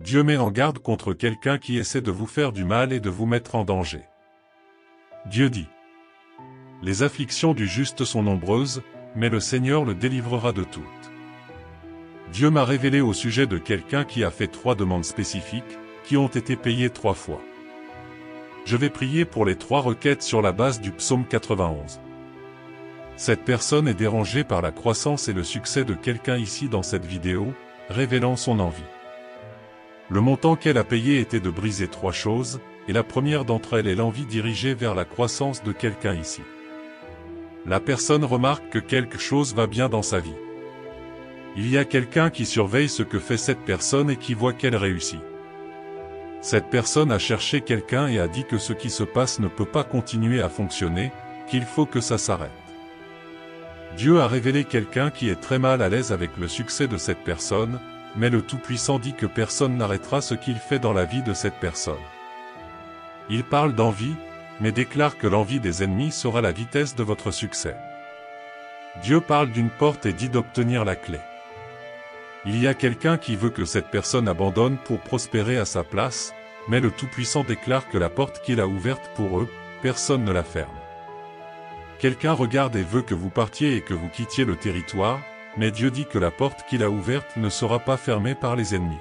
Dieu met en garde contre quelqu'un qui essaie de vous faire du mal et de vous mettre en danger. Dieu dit: les afflictions du juste sont nombreuses, mais le Seigneur le délivrera de toutes. Dieu m'a révélé au sujet de quelqu'un qui a fait 3 demandes spécifiques, qui ont été payées 3 fois. Je vais prier pour les 3 requêtes sur la base du psaume 91. Cette personne est dérangée par la croissance et le succès de quelqu'un ici dans cette vidéo, révélant son envie. Le montant qu'elle a payé était de briser 3 choses, et la première d'entre elles est l'envie dirigée vers la croissance de quelqu'un ici. La personne remarque que quelque chose va bien dans sa vie. Il y a quelqu'un qui surveille ce que fait cette personne et qui voit qu'elle réussit. Cette personne a cherché quelqu'un et a dit que ce qui se passe ne peut pas continuer à fonctionner, qu'il faut que ça s'arrête. Dieu a révélé quelqu'un qui est très mal à l'aise avec le succès de cette personne, mais le Tout-Puissant dit que personne n'arrêtera ce qu'il fait dans la vie de cette personne. Il parle d'envie, mais déclare que l'envie des ennemis sera la vitesse de votre succès. Dieu parle d'une porte et dit d'obtenir la clé. Il y a quelqu'un qui veut que cette personne abandonne pour prospérer à sa place, mais le Tout-Puissant déclare que la porte qu'il a ouverte pour eux, personne ne la ferme. Quelqu'un regarde et veut que vous partiez et que vous quittiez le territoire, mais Dieu dit que la porte qu'il a ouverte ne sera pas fermée par les ennemis.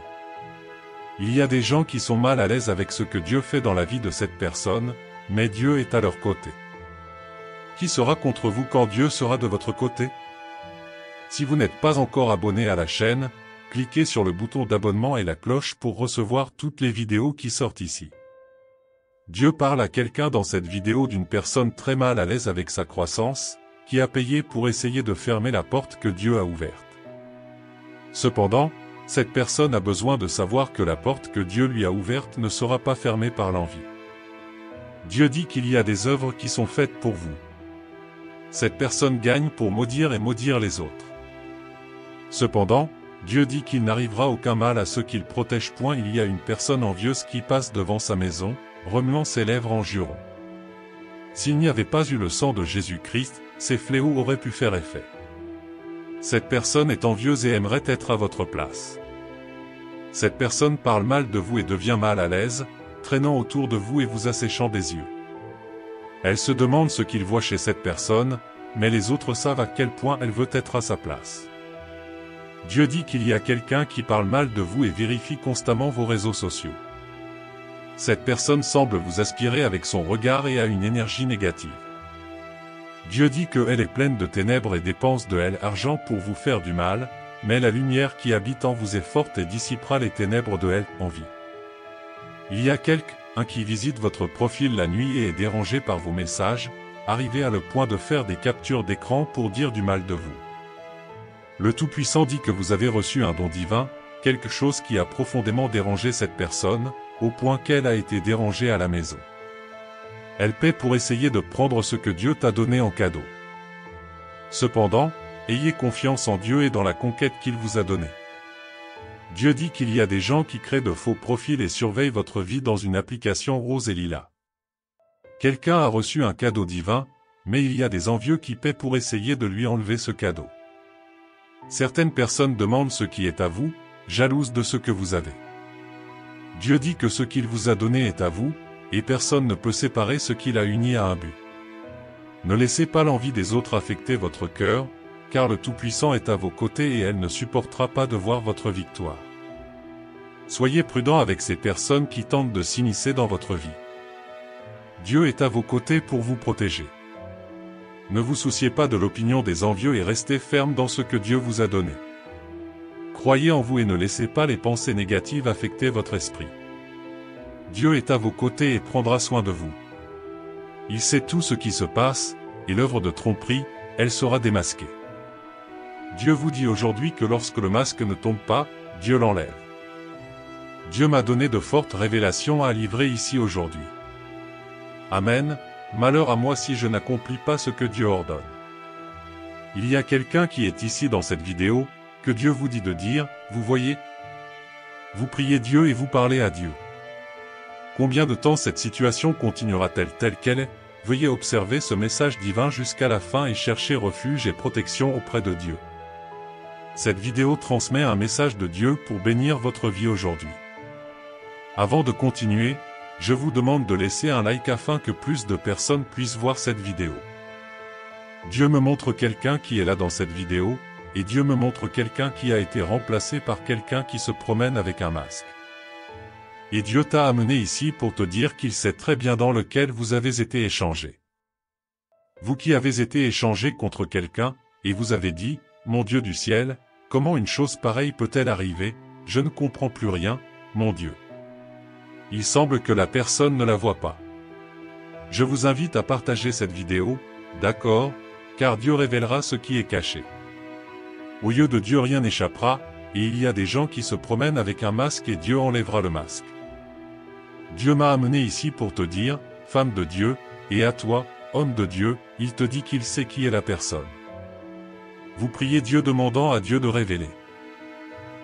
Il y a des gens qui sont mal à l'aise avec ce que Dieu fait dans la vie de cette personne, mais Dieu est à leur côté. Qui sera contre vous quand Dieu sera de votre côté? Si vous n'êtes pas encore abonné à la chaîne, cliquez sur le bouton d'abonnement et la cloche pour recevoir toutes les vidéos qui sortent ici. Dieu parle à quelqu'un dans cette vidéo d'une personne très mal à l'aise avec sa croissance, qui a payé pour essayer de fermer la porte que Dieu a ouverte. Cependant, cette personne a besoin de savoir que la porte que Dieu lui a ouverte ne sera pas fermée par l'envie. Dieu dit qu'il y a des œuvres qui sont faites pour vous. Cette personne gagne pour maudire et maudire les autres. Cependant, Dieu dit qu'il n'arrivera aucun mal à ceux qu'il protège. Il y a une personne envieuse qui passe devant sa maison, remuant ses lèvres en jurant. S'il n'y avait pas eu le sang de Jésus-Christ, ces fléaux auraient pu faire effet. Cette personne est envieuse et aimerait être à votre place. Cette personne parle mal de vous et devient mal à l'aise, traînant autour de vous et vous asséchant des yeux. Elle se demande ce qu'il voit chez cette personne, mais les autres savent à quel point elle veut être à sa place. Dieu dit qu'il y a quelqu'un qui parle mal de vous et vérifie constamment vos réseaux sociaux. Cette personne semble vous aspirer avec son regard et a une énergie négative. Dieu dit qu'elle est pleine de ténèbres et dépense de l'argent pour vous faire du mal, mais la lumière qui habite en vous est forte et dissipera les ténèbres de envie. Il y a quelqu'un qui visite votre profil la nuit et est dérangé par vos messages, arrivé à le point de faire des captures d'écran pour dire du mal de vous. Le Tout-Puissant dit que vous avez reçu un don divin, quelque chose qui a profondément dérangé cette personne, au point qu'elle a été dérangée à la maison. Elle paie pour essayer de prendre ce que Dieu t'a donné en cadeau. Cependant, ayez confiance en Dieu et dans la conquête qu'il vous a donnée. Dieu dit qu'il y a des gens qui créent de faux profils et surveillent votre vie dans une application rose et lilas. Quelqu'un a reçu un cadeau divin, mais il y a des envieux qui paient pour essayer de lui enlever ce cadeau. Certaines personnes demandent ce qui est à vous, jalouses de ce que vous avez. Dieu dit que ce qu'il vous a donné est à vous, et personne ne peut séparer ce qu'il a uni à un but. Ne laissez pas l'envie des autres affecter votre cœur, car le Tout-Puissant est à vos côtés et elle ne supportera pas de voir votre victoire. Soyez prudents avec ces personnes qui tentent de s'immiscer dans votre vie. Dieu est à vos côtés pour vous protéger. Ne vous souciez pas de l'opinion des envieux et restez ferme dans ce que Dieu vous a donné. Croyez en vous et ne laissez pas les pensées négatives affecter votre esprit. Dieu est à vos côtés et prendra soin de vous. Il sait tout ce qui se passe, et l'œuvre de tromperie, elle sera démasquée. Dieu vous dit aujourd'hui que lorsque le masque ne tombe pas, Dieu l'enlève. Dieu m'a donné de fortes révélations à livrer ici aujourd'hui. Amen, malheur à moi si je n'accomplis pas ce que Dieu ordonne. Il y a quelqu'un qui est ici dans cette vidéo, que Dieu vous dit de dire, vous voyez? Vous priez Dieu et vous parlez à Dieu. Combien de temps cette situation continuera-t-elle telle qu'elle est? Veuillez observer ce message divin jusqu'à la fin et chercher refuge et protection auprès de Dieu. Cette vidéo transmet un message de Dieu pour bénir votre vie aujourd'hui. Avant de continuer, je vous demande de laisser un like afin que plus de personnes puissent voir cette vidéo. Dieu me montre quelqu'un qui est là dans cette vidéo, et Dieu me montre quelqu'un qui a été remplacé par quelqu'un qui se promène avec un masque. Et Dieu t'a amené ici pour te dire qu'il sait très bien dans lequel vous avez été échangé. Vous qui avez été échangé contre quelqu'un, et vous avez dit, « Mon Dieu du ciel, comment une chose pareille peut-elle arriver? Je ne comprends plus rien, mon Dieu. » Il semble que la personne ne la voit pas. Je vous invite à partager cette vidéo, d'accord, car Dieu révélera ce qui est caché. Au yeux de Dieu rien n'échappera, et il y a des gens qui se promènent avec un masque et Dieu enlèvera le masque. Dieu m'a amené ici pour te dire, femme de Dieu, et à toi, homme de Dieu, il te dit qu'il sait qui est la personne. Vous priez Dieu demandant à Dieu de révéler.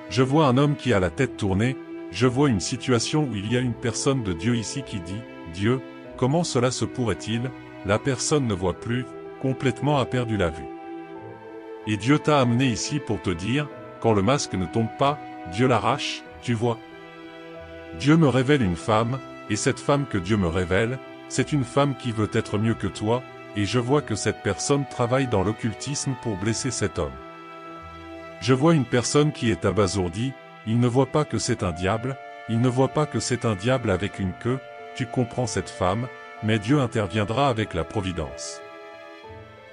Je vois un homme qui a la tête tournée, je vois une situation où il y a une personne de Dieu ici qui dit, « Dieu, comment cela se pourrait-il? La personne ne voit plus, complètement a perdu la vue. » Et Dieu t'a amené ici pour te dire, quand le masque ne tombe pas, Dieu l'arrache, tu vois. Dieu me révèle une femme, et cette femme que Dieu me révèle, c'est une femme qui veut être mieux que toi, et je vois que cette personne travaille dans l'occultisme pour blesser cet homme. Je vois une personne qui est abasourdie, il ne voit pas que c'est un diable, il ne voit pas que c'est un diable avec une queue, tu comprends cette femme, mais Dieu interviendra avec la providence.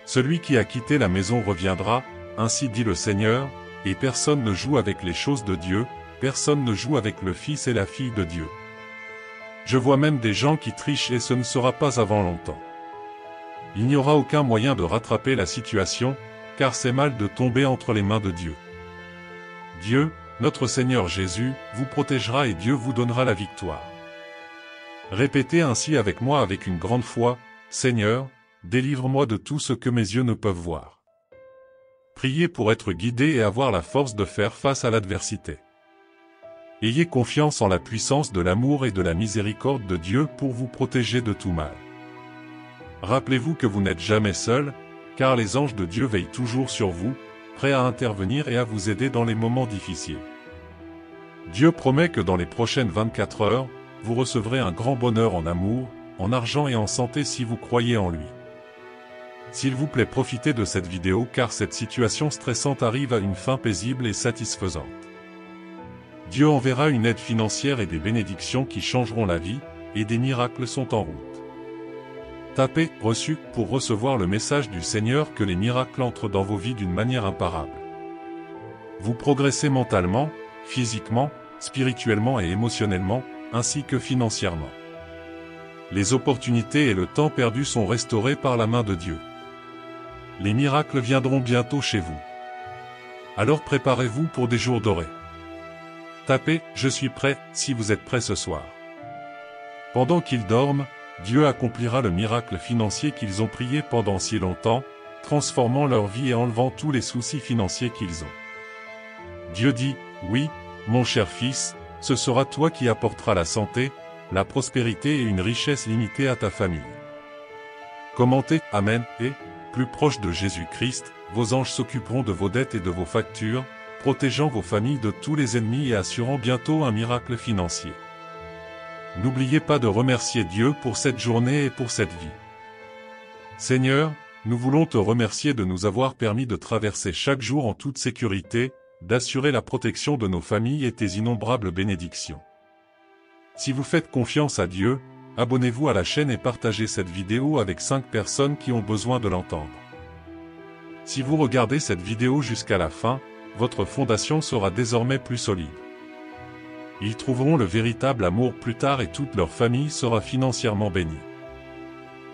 Celui qui a quitté la maison reviendra, ainsi dit le Seigneur, et personne ne joue avec les choses de Dieu, personne ne joue avec le Fils et la fille de Dieu. Je vois même des gens qui trichent et ce ne sera pas avant longtemps. Il n'y aura aucun moyen de rattraper la situation, car c'est mal de tomber entre les mains de Dieu. Dieu, notre Seigneur Jésus, vous protégera et Dieu vous donnera la victoire. Répétez ainsi avec moi avec une grande foi, Seigneur, délivre-moi de tout ce que mes yeux ne peuvent voir. Priez pour être guidé et avoir la force de faire face à l'adversité. Ayez confiance en la puissance de l'amour et de la miséricorde de Dieu pour vous protéger de tout mal. Rappelez-vous que vous n'êtes jamais seul, car les anges de Dieu veillent toujours sur vous, prêts à intervenir et à vous aider dans les moments difficiles. Dieu promet que dans les prochaines 24 heures, vous recevrez un grand bonheur en amour, en argent et en santé si vous croyez en lui. S'il vous plaît, profitez de cette vidéo car cette situation stressante arrive à une fin paisible et satisfaisante. Dieu enverra une aide financière et des bénédictions qui changeront la vie, et des miracles sont en route. Tapez « Reçu » pour recevoir le message du Seigneur que les miracles entrent dans vos vies d'une manière imparable. Vous progressez mentalement, physiquement, spirituellement et émotionnellement, ainsi que financièrement. Les opportunités et le temps perdu sont restaurés par la main de Dieu. Les miracles viendront bientôt chez vous. Alors préparez-vous pour des jours dorés. Tapez « Je suis prêt » si vous êtes prêt ce soir. Pendant qu'ils dorment, Dieu accomplira le miracle financier qu'ils ont prié pendant si longtemps, transformant leur vie et enlevant tous les soucis financiers qu'ils ont. Dieu dit « Oui, mon cher fils, ce sera toi qui apporteras la santé, la prospérité et une richesse limitée à ta famille. » Commentez « Amen » et, plus proche de Jésus-Christ, vos anges s'occuperont de vos dettes et de vos factures, protégeant vos familles de tous les ennemis et assurant bientôt un miracle financier. N'oubliez pas de remercier Dieu pour cette journée et pour cette vie. Seigneur, nous voulons te remercier de nous avoir permis de traverser chaque jour en toute sécurité, d'assurer la protection de nos familles et tes innombrables bénédictions. Si vous faites confiance à Dieu, abonnez-vous à la chaîne et partagez cette vidéo avec 5 personnes qui ont besoin de l'entendre. Si vous regardez cette vidéo jusqu'à la fin, votre fondation sera désormais plus solide. Ils trouveront le véritable amour plus tard et toute leur famille sera financièrement bénie.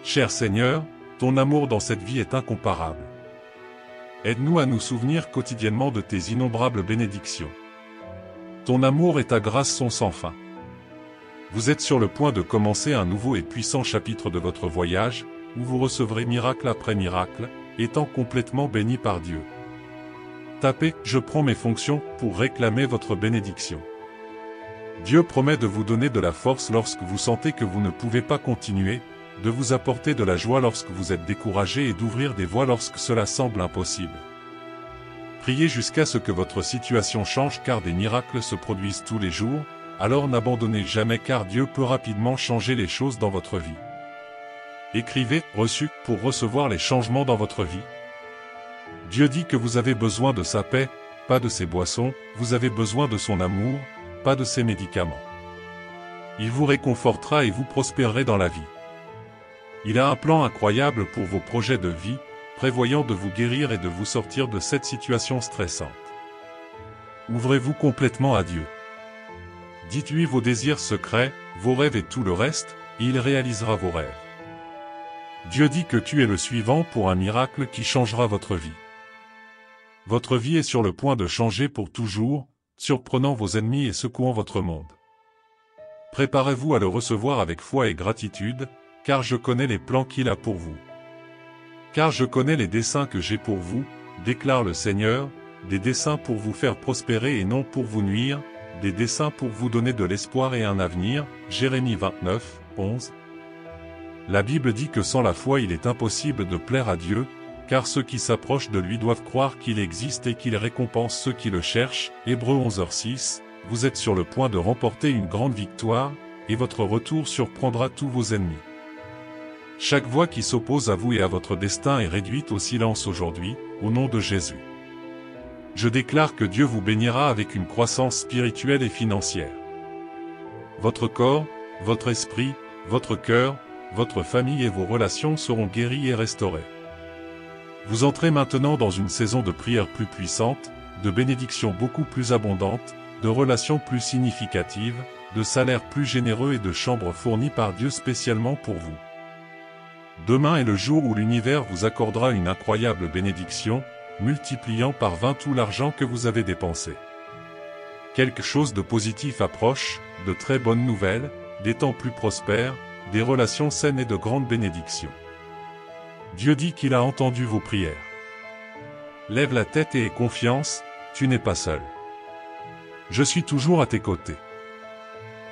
Cher Seigneur, ton amour dans cette vie est incomparable. Aide-nous à nous souvenir quotidiennement de tes innombrables bénédictions. Ton amour et ta grâce sont sans fin. Vous êtes sur le point de commencer un nouveau et puissant chapitre de votre voyage, où vous recevrez miracle après miracle, étant complètement béni par Dieu. Tapez « Je prends mes fonctions » pour réclamer votre bénédiction. Dieu promet de vous donner de la force lorsque vous sentez que vous ne pouvez pas continuer, de vous apporter de la joie lorsque vous êtes découragé et d'ouvrir des voies lorsque cela semble impossible. Priez jusqu'à ce que votre situation change car des miracles se produisent tous les jours, alors n'abandonnez jamais car Dieu peut rapidement changer les choses dans votre vie. Écrivez « Reçu » pour recevoir les changements dans votre vie. Dieu dit que vous avez besoin de sa paix, pas de ses boissons, vous avez besoin de son amour, pas de ses médicaments. Il vous réconfortera et vous prospérerez dans la vie. Il a un plan incroyable pour vos projets de vie, prévoyant de vous guérir et de vous sortir de cette situation stressante. Ouvrez-vous complètement à Dieu. Dites-lui vos désirs secrets, vos rêves et tout le reste, et il réalisera vos rêves. Dieu dit que tu es le suivant pour un miracle qui changera votre vie. Votre vie est sur le point de changer pour toujours, surprenant vos ennemis et secouant votre monde. Préparez-vous à le recevoir avec foi et gratitude, car je connais les plans qu'il a pour vous. Car je connais les desseins que j'ai pour vous, déclare le Seigneur, des desseins pour vous faire prospérer et non pour vous nuire, des desseins pour vous donner de l'espoir et un avenir. Jérémie 29, 11. La Bible dit que sans la foi il est impossible de plaire à Dieu, car ceux qui s'approchent de lui doivent croire qu'il existe et qu'il récompense ceux qui le cherchent. Hébreux 11h6. Vous êtes sur le point de remporter une grande victoire, et votre retour surprendra tous vos ennemis. Chaque voix qui s'oppose à vous et à votre destin est réduite au silence aujourd'hui, au nom de Jésus. Je déclare que Dieu vous bénira avec une croissance spirituelle et financière. Votre corps, votre esprit, votre cœur, votre famille et vos relations seront guéris et restaurés. Vous entrez maintenant dans une saison de prière plus puissante, de bénédictions beaucoup plus abondantes, de relations plus significatives, de salaires plus généreux et de chambres fournies par Dieu spécialement pour vous. Demain est le jour où l'univers vous accordera une incroyable bénédiction, multipliant par 20 tout l'argent que vous avez dépensé. Quelque chose de positif approche, de très bonnes nouvelles, des temps plus prospères, des relations saines et de grandes bénédictions. Dieu dit qu'il a entendu vos prières. Lève la tête et aie confiance, tu n'es pas seul. Je suis toujours à tes côtés.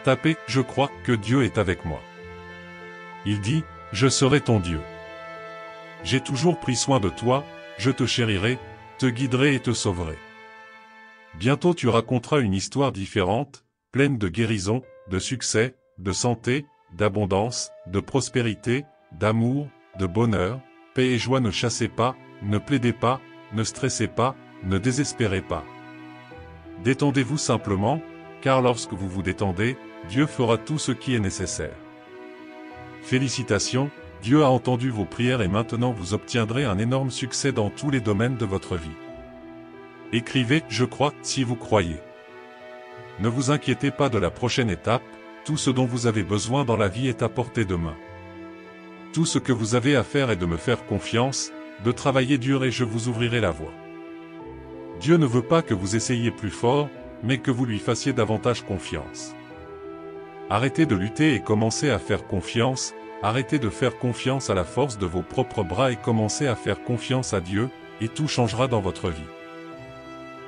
Tapez, je crois que Dieu est avec moi. Il dit, je serai ton Dieu. J'ai toujours pris soin de toi, je te chérirai, te guiderai et te sauverai. Bientôt tu raconteras une histoire différente, pleine de guérison, de succès, de santé, d'abondance, de prospérité, d'amour, de bonheur. Paix et joie, ne chassez pas, ne plaidez pas, ne stressez pas, ne désespérez pas. Détendez-vous simplement, car lorsque vous vous détendez, Dieu fera tout ce qui est nécessaire. Félicitations, Dieu a entendu vos prières et maintenant vous obtiendrez un énorme succès dans tous les domaines de votre vie. Écrivez « Je crois » si vous croyez. Ne vous inquiétez pas de la prochaine étape, tout ce dont vous avez besoin dans la vie est à portée de main. Tout ce que vous avez à faire est de me faire confiance, de travailler dur et je vous ouvrirai la voie. Dieu ne veut pas que vous essayiez plus fort, mais que vous lui fassiez davantage confiance. Arrêtez de lutter et commencez à faire confiance, arrêtez de faire confiance à la force de vos propres bras et commencez à faire confiance à Dieu, et tout changera dans votre vie.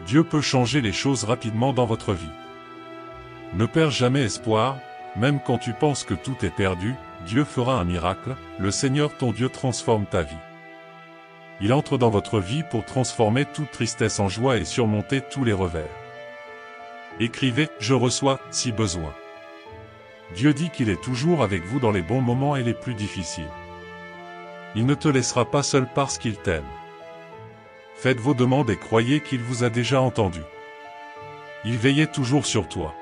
Dieu peut changer les choses rapidement dans votre vie. Ne perds jamais espoir, même quand tu penses que tout est perdu, Dieu fera un miracle, le Seigneur ton Dieu transforme ta vie. Il entre dans votre vie pour transformer toute tristesse en joie et surmonter tous les revers. Écrivez « Je reçois » si besoin. Dieu dit qu'il est toujours avec vous dans les bons moments et les plus difficiles. Il ne te laissera pas seul parce qu'il t'aime. Faites vos demandes et croyez qu'il vous a déjà entendu. Il veillait toujours sur toi.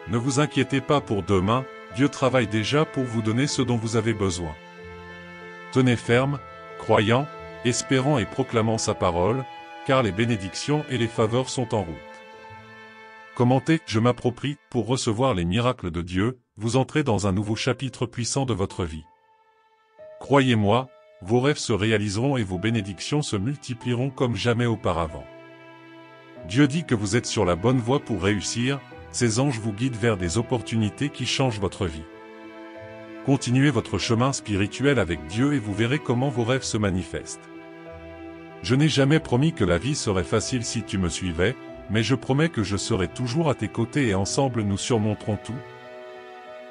Ne vous inquiétez pas pour demain, Dieu travaille déjà pour vous donner ce dont vous avez besoin. Tenez ferme, croyant, espérant et proclamant sa parole, car les bénédictions et les faveurs sont en route. Commentez « Je m'approprie » pour recevoir les miracles de Dieu, vous entrez dans un nouveau chapitre puissant de votre vie. Croyez-moi, vos rêves se réaliseront et vos bénédictions se multiplieront comme jamais auparavant. Dieu dit que vous êtes sur la bonne voie pour réussir, ces anges vous guident vers des opportunités qui changent votre vie. Continuez votre chemin spirituel avec Dieu et vous verrez comment vos rêves se manifestent. Je n'ai jamais promis que la vie serait facile si tu me suivais, mais je promets que je serai toujours à tes côtés et ensemble nous surmonterons tout.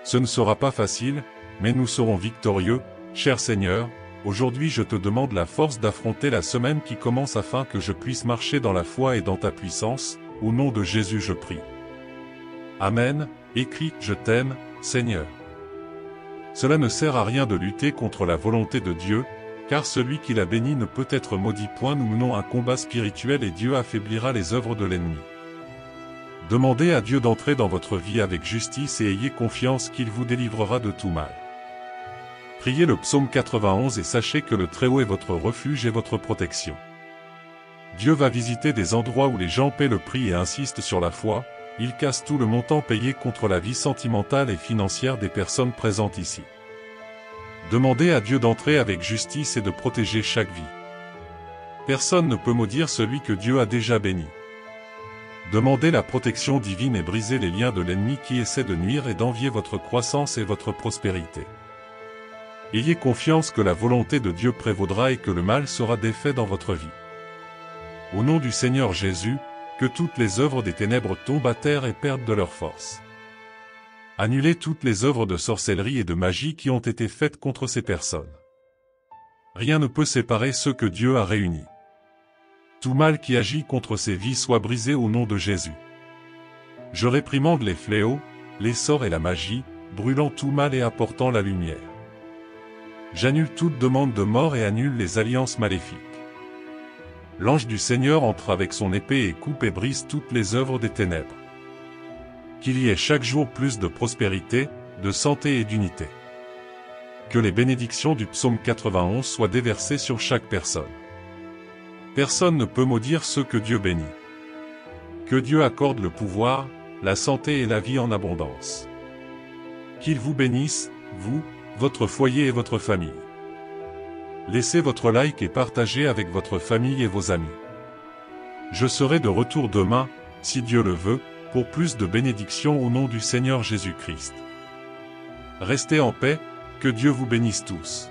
Ce ne sera pas facile, mais nous serons victorieux, cher Seigneur. Aujourd'hui je te demande la force d'affronter la semaine qui commence afin que je puisse marcher dans la foi et dans ta puissance, au nom de Jésus je prie. Amen, écrit « Je t'aime, Seigneur ». Cela ne sert à rien de lutter contre la volonté de Dieu, car celui qui l'a béni ne peut être maudit. Nous menons un combat spirituel et Dieu affaiblira les œuvres de l'ennemi. Demandez à Dieu d'entrer dans votre vie avec justice et ayez confiance qu'il vous délivrera de tout mal. Priez le psaume 91 et sachez que le Très-Haut est votre refuge et votre protection. Dieu va visiter des endroits où les gens paient le prix et insistent sur la foi. Il casse tout le montant payé contre la vie sentimentale et financière des personnes présentes ici. Demandez à Dieu d'entrer avec justice et de protéger chaque vie. Personne ne peut maudire celui que Dieu a déjà béni. Demandez la protection divine et brisez les liens de l'ennemi qui essaie de nuire et d'envier votre croissance et votre prospérité. Ayez confiance que la volonté de Dieu prévaudra et que le mal sera défait dans votre vie. Au nom du Seigneur Jésus, que toutes les œuvres des ténèbres tombent à terre et perdent de leur force. Annulez toutes les œuvres de sorcellerie et de magie qui ont été faites contre ces personnes. Rien ne peut séparer ceux que Dieu a réunis. Tout mal qui agit contre ces vies soit brisé au nom de Jésus. Je réprimande les fléaux, les sorts et la magie, brûlant tout mal et apportant la lumière. J'annule toute demande de mort et annule les alliances maléfiques. L'ange du Seigneur entre avec son épée et coupe et brise toutes les œuvres des ténèbres. Qu'il y ait chaque jour plus de prospérité, de santé et d'unité. Que les bénédictions du psaume 91 soient déversées sur chaque personne. Personne ne peut maudire ceux que Dieu bénit. Que Dieu accorde le pouvoir, la santé et la vie en abondance. Qu'il vous bénisse, vous, votre foyer et votre famille. Laissez votre like et partagez avec votre famille et vos amis. Je serai de retour demain, si Dieu le veut, pour plus de bénédictions au nom du Seigneur Jésus-Christ. Restez en paix, que Dieu vous bénisse tous.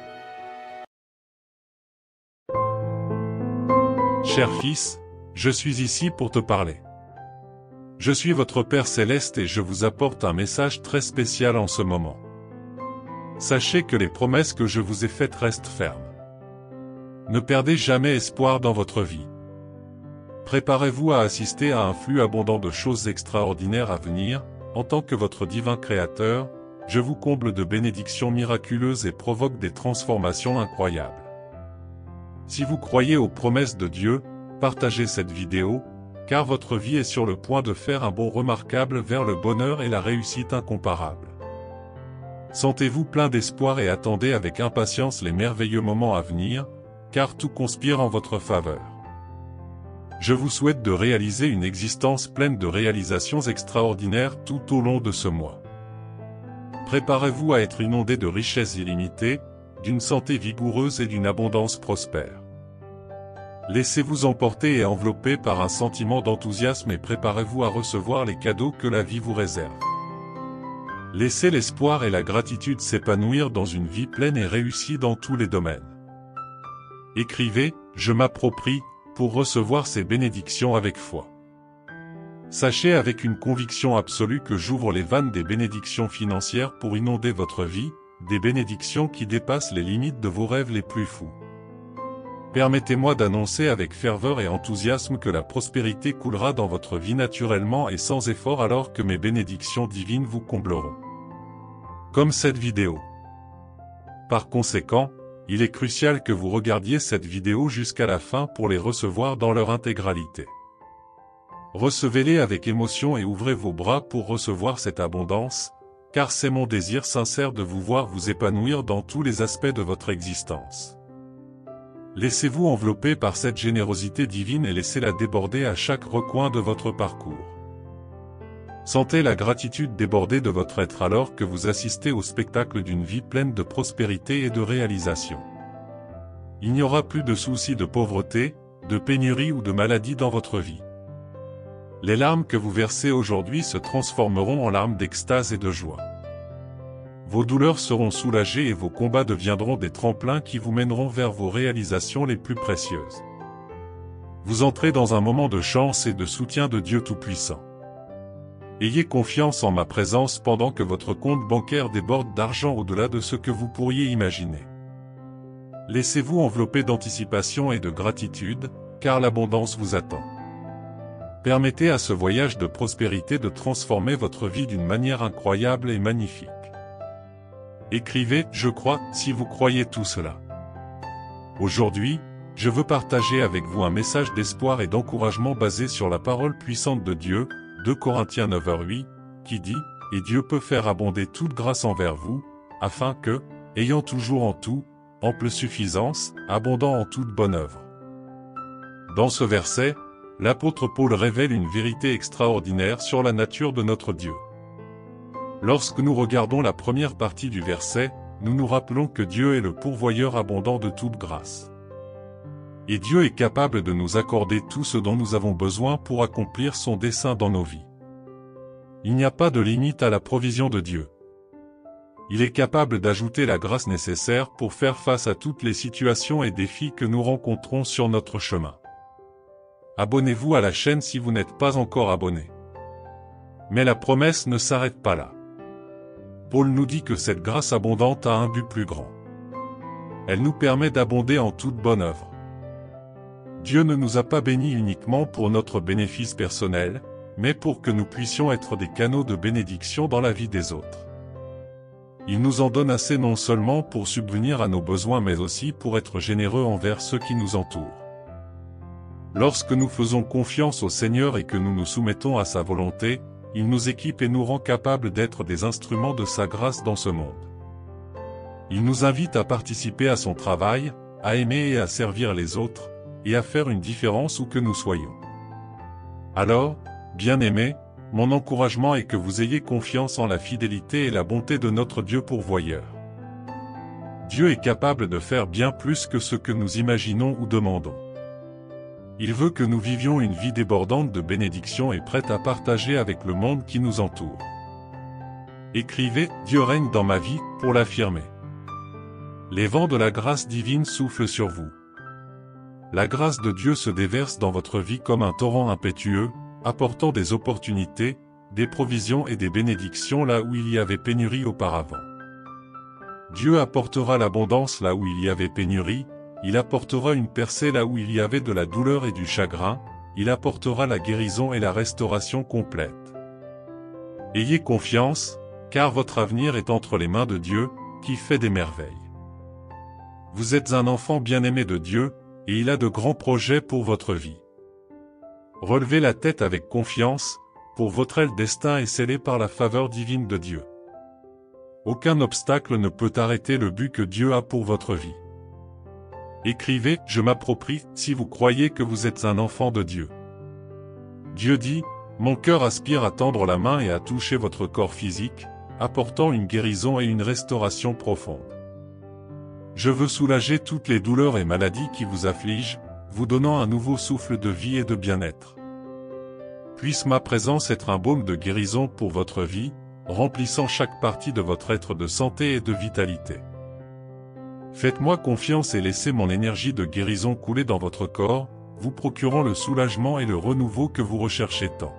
Cher fils, je suis ici pour te parler. Je suis votre Père Céleste et je vous apporte un message très spécial en ce moment. Sachez que les promesses que je vous ai faites restent fermes. Ne perdez jamais espoir dans votre vie. Préparez-vous à assister à un flux abondant de choses extraordinaires à venir. En tant que votre divin Créateur, je vous comble de bénédictions miraculeuses et provoque des transformations incroyables. Si vous croyez aux promesses de Dieu, partagez cette vidéo, car votre vie est sur le point de faire un bond remarquable vers le bonheur et la réussite incomparable. Sentez-vous plein d'espoir et attendez avec impatience les merveilleux moments à venir, car tout conspire en votre faveur. Je vous souhaite de réaliser une existence pleine de réalisations extraordinaires tout au long de ce mois. Préparez-vous à être inondé de richesses illimitées, d'une santé vigoureuse et d'une abondance prospère. Laissez-vous emporter et envelopper par un sentiment d'enthousiasme et préparez-vous à recevoir les cadeaux que la vie vous réserve. Laissez l'espoir et la gratitude s'épanouir dans une vie pleine et réussie dans tous les domaines. Écrivez « Je m'approprie » pour recevoir ces bénédictions avec foi. Sachez avec une conviction absolue que j'ouvre les vannes des bénédictions financières pour inonder votre vie, des bénédictions qui dépassent les limites de vos rêves les plus fous. Permettez-moi d'annoncer avec ferveur et enthousiasme que la prospérité coulera dans votre vie naturellement et sans effort alors que mes bénédictions divines vous combleront. Comme cette vidéo. Par conséquent, il est crucial que vous regardiez cette vidéo jusqu'à la fin pour les recevoir dans leur intégralité. Recevez-les avec émotion et ouvrez vos bras pour recevoir cette abondance, car c'est mon désir sincère de vous voir vous épanouir dans tous les aspects de votre existence. Laissez-vous envelopper par cette générosité divine et laissez-la déborder à chaque recoin de votre parcours. Sentez la gratitude déborder de votre être alors que vous assistez au spectacle d'une vie pleine de prospérité et de réalisation. Il n'y aura plus de soucis de pauvreté, de pénurie ou de maladie dans votre vie. Les larmes que vous versez aujourd'hui se transformeront en larmes d'extase et de joie. Vos douleurs seront soulagées et vos combats deviendront des tremplins qui vous mèneront vers vos réalisations les plus précieuses. Vous entrez dans un moment de chance et de soutien de Dieu Tout-Puissant. Ayez confiance en ma présence pendant que votre compte bancaire déborde d'argent au-delà de ce que vous pourriez imaginer. Laissez-vous envelopper d'anticipation et de gratitude, car l'abondance vous attend. Permettez à ce voyage de prospérité de transformer votre vie d'une manière incroyable et magnifique. Écrivez « Je crois » si vous croyez tout cela. Aujourd'hui, je veux partager avec vous un message d'espoir et d'encouragement basé sur la parole puissante de Dieu, 2 Corinthiens 9:8, qui dit « Et Dieu peut faire abonder toute grâce envers vous, afin que, ayant toujours en tout, ample suffisance, abondant en toute bonne œuvre. » Dans ce verset, l'apôtre Paul révèle une vérité extraordinaire sur la nature de notre Dieu. Lorsque nous regardons la première partie du verset, nous nous rappelons que Dieu est le pourvoyeur abondant de toute grâce. Et Dieu est capable de nous accorder tout ce dont nous avons besoin pour accomplir son dessein dans nos vies. Il n'y a pas de limite à la provision de Dieu. Il est capable d'ajouter la grâce nécessaire pour faire face à toutes les situations et défis que nous rencontrons sur notre chemin. Abonnez-vous à la chaîne si vous n'êtes pas encore abonné. Mais la promesse ne s'arrête pas là. Paul nous dit que cette grâce abondante a un but plus grand. Elle nous permet d'abonder en toute bonne œuvre. Dieu ne nous a pas bénis uniquement pour notre bénéfice personnel, mais pour que nous puissions être des canaux de bénédiction dans la vie des autres. Il nous en donne assez non seulement pour subvenir à nos besoins mais aussi pour être généreux envers ceux qui nous entourent. Lorsque nous faisons confiance au Seigneur et que nous nous soumettons à sa volonté, il nous équipe et nous rend capables d'être des instruments de sa grâce dans ce monde. Il nous invite à participer à son travail, à aimer et à servir les autres, et à faire une différence où que nous soyons. Alors, bien-aimés, mon encouragement est que vous ayez confiance en la fidélité et la bonté de notre Dieu pourvoyeur. Dieu est capable de faire bien plus que ce que nous imaginons ou demandons. Il veut que nous vivions une vie débordante de bénédictions et prête à partager avec le monde qui nous entoure. Écrivez « Dieu règne dans ma vie » pour l'affirmer. Les vents de la grâce divine soufflent sur vous. La grâce de Dieu se déverse dans votre vie comme un torrent impétueux, apportant des opportunités, des provisions et des bénédictions là où il y avait pénurie auparavant. Dieu apportera l'abondance là où il y avait pénurie, il apportera une percée là où il y avait de la douleur et du chagrin, il apportera la guérison et la restauration complète. Ayez confiance, car votre avenir est entre les mains de Dieu, qui fait des merveilles. Vous êtes un enfant bien-aimé de Dieu, et il a de grands projets pour votre vie. Relevez la tête avec confiance, pour votre destin est scellé par la faveur divine de Dieu. Aucun obstacle ne peut arrêter le but que Dieu a pour votre vie. Écrivez « Je m'approprie » si vous croyez que vous êtes un enfant de Dieu. Dieu dit « Mon cœur aspire à tendre la main et à toucher votre corps physique, apportant une guérison et une restauration profonde. Je veux soulager toutes les douleurs et maladies qui vous affligent, vous donnant un nouveau souffle de vie et de bien-être. Puisse ma présence être un baume de guérison pour votre vie, remplissant chaque partie de votre être de santé et de vitalité. Faites-moi confiance et laissez mon énergie de guérison couler dans votre corps, vous procurant le soulagement et le renouveau que vous recherchez tant.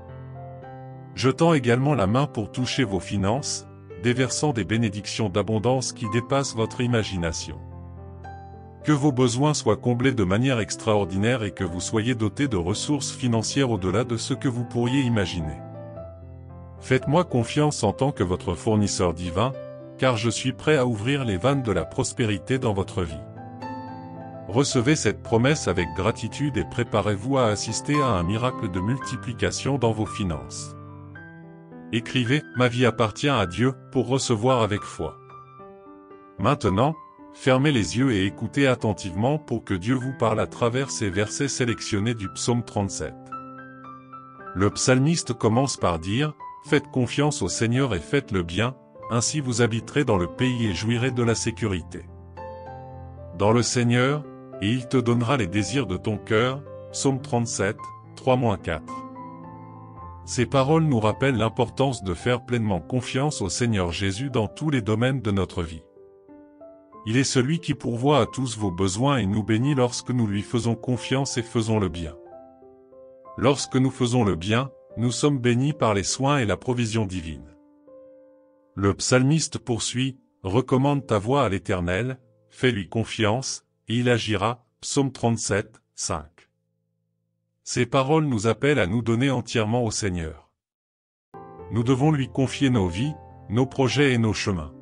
Je tends également la main pour toucher vos finances, déversant des bénédictions d'abondance qui dépassent votre imagination. Que vos besoins soient comblés de manière extraordinaire et que vous soyez dotés de ressources financières au-delà de ce que vous pourriez imaginer. Faites-moi confiance en tant que votre fournisseur divin, car je suis prêt à ouvrir les vannes de la prospérité dans votre vie. Recevez cette promesse avec gratitude et préparez-vous à assister à un miracle de multiplication dans vos finances. Écrivez « Ma vie appartient à Dieu » pour recevoir avec foi. Maintenant, fermez les yeux et écoutez attentivement pour que Dieu vous parle à travers ces versets sélectionnés du psaume 37. Le psalmiste commence par dire « Faites confiance au Seigneur et faites le bien, ainsi vous habiterez dans le pays et jouirez de la sécurité. Dans le Seigneur, et il te donnera les désirs de ton cœur » Psaume 37, 3-4. Ces paroles nous rappellent l'importance de faire pleinement confiance au Seigneur Jésus dans tous les domaines de notre vie. Il est celui qui pourvoit à tous vos besoins et nous bénit lorsque nous lui faisons confiance et faisons le bien. Lorsque nous faisons le bien, nous sommes bénis par les soins et la provision divine. Le psalmiste poursuit, « Recommande ta voie à l'Éternel, fais-lui confiance, et il agira » Psaume 37, 5. Ces paroles nous appellent à nous donner entièrement au Seigneur. Nous devons lui confier nos vies, nos projets et nos chemins.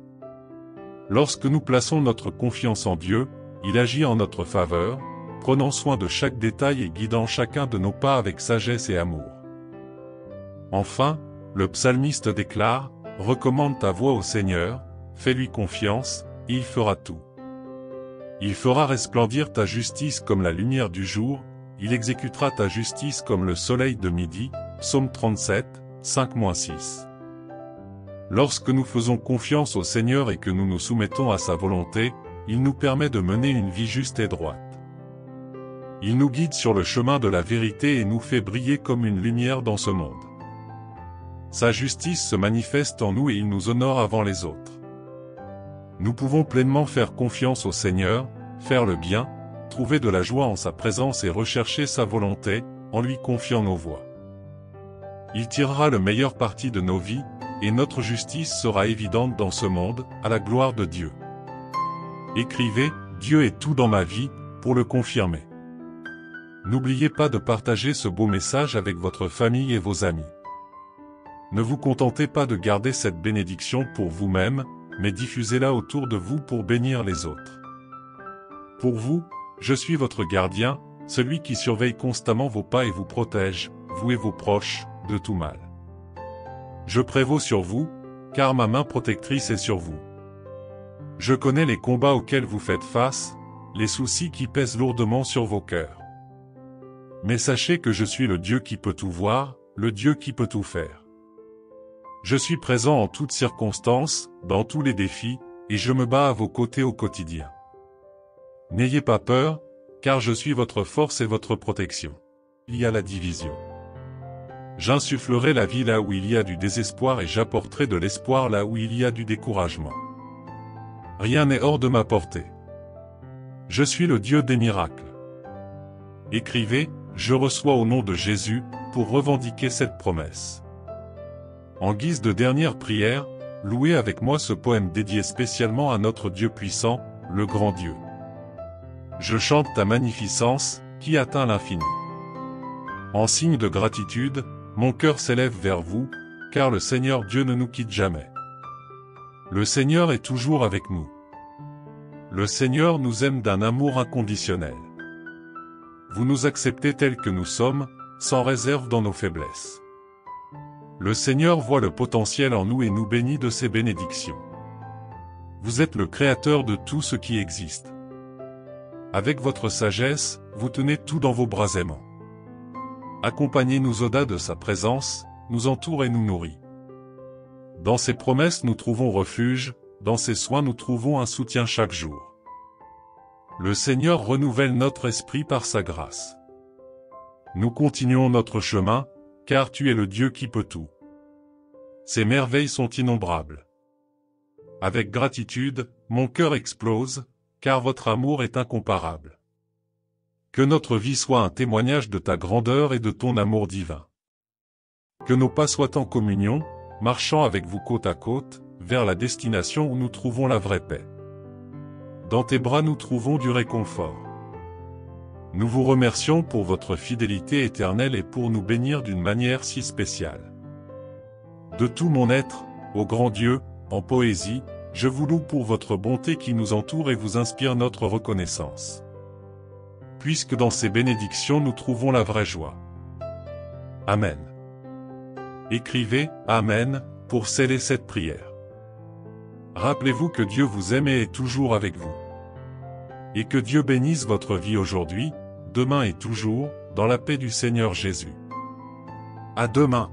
Lorsque nous plaçons notre confiance en Dieu, il agit en notre faveur, prenant soin de chaque détail et guidant chacun de nos pas avec sagesse et amour. Enfin, le psalmiste déclare, « Recommande ta voie au Seigneur, fais-lui confiance, et il fera tout. Il fera resplendir ta justice comme la lumière du jour, il exécutera ta justice comme le soleil de midi. » Psaume 37, 5-6. Lorsque nous faisons confiance au Seigneur et que nous nous soumettons à sa volonté, il nous permet de mener une vie juste et droite. Il nous guide sur le chemin de la vérité et nous fait briller comme une lumière dans ce monde. Sa justice se manifeste en nous et il nous honore avant les autres. Nous pouvons pleinement faire confiance au Seigneur, faire le bien, trouver de la joie en sa présence et rechercher sa volonté, en lui confiant nos voies. Il tirera le meilleur parti de nos vies, et notre justice sera évidente dans ce monde, à la gloire de Dieu. Écrivez, Dieu est tout dans ma vie, pour le confirmer. N'oubliez pas de partager ce beau message avec votre famille et vos amis. Ne vous contentez pas de garder cette bénédiction pour vous-même, mais diffusez-la autour de vous pour bénir les autres. Pour vous, je suis votre gardien, celui qui surveille constamment vos pas et vous protège, vous et vos proches, de tout mal. Je prévaux sur vous, car ma main protectrice est sur vous. Je connais les combats auxquels vous faites face, les soucis qui pèsent lourdement sur vos cœurs. Mais sachez que je suis le Dieu qui peut tout voir, le Dieu qui peut tout faire. Je suis présent en toutes circonstances, dans tous les défis, et je me bats à vos côtés au quotidien. N'ayez pas peur, car je suis votre force et votre protection. Il y a la division. J'insufflerai la vie là où il y a du désespoir et j'apporterai de l'espoir là où il y a du découragement. Rien n'est hors de ma portée. Je suis le Dieu des miracles. Écrivez, je reçois au nom de Jésus, pour revendiquer cette promesse. En guise de dernière prière, louez avec moi ce poème dédié spécialement à notre Dieu puissant, le grand Dieu. Je chante ta magnificence, qui atteint l'infini. En signe de gratitude, mon cœur s'élève vers vous, car le Seigneur Dieu ne nous quitte jamais. Le Seigneur est toujours avec nous. Le Seigneur nous aime d'un amour inconditionnel. Vous nous acceptez tels que nous sommes, sans réserve dans nos faiblesses. Le Seigneur voit le potentiel en nous et nous bénit de ses bénédictions. Vous êtes le créateur de tout ce qui existe. Avec votre sagesse, vous tenez tout dans vos bras aimants. Accompagnez-nous au-delà de sa présence, nous entoure et nous nourrit. Dans ses promesses nous trouvons refuge, dans ses soins nous trouvons un soutien chaque jour. Le Seigneur renouvelle notre esprit par sa grâce. Nous continuons notre chemin, car tu es le Dieu qui peut tout. Ses merveilles sont innombrables. Avec gratitude, mon cœur explose, car votre amour est incomparable. Que notre vie soit un témoignage de ta grandeur et de ton amour divin. Que nos pas soient en communion, marchant avec vous côte à côte, vers la destination où nous trouvons la vraie paix. Dans tes bras nous trouvons du réconfort. Nous vous remercions pour votre fidélité éternelle et pour nous bénir d'une manière si spéciale. De tout mon être, ô grand Dieu, en poésie, je vous loue pour votre bonté qui nous entoure et vous inspire notre reconnaissance. Puisque dans ces bénédictions nous trouvons la vraie joie. Amen. Écrivez « Amen » pour sceller cette prière. Rappelez-vous que Dieu vous aime et est toujours avec vous. Et que Dieu bénisse votre vie aujourd'hui, demain et toujours, dans la paix du Seigneur Jésus. À demain.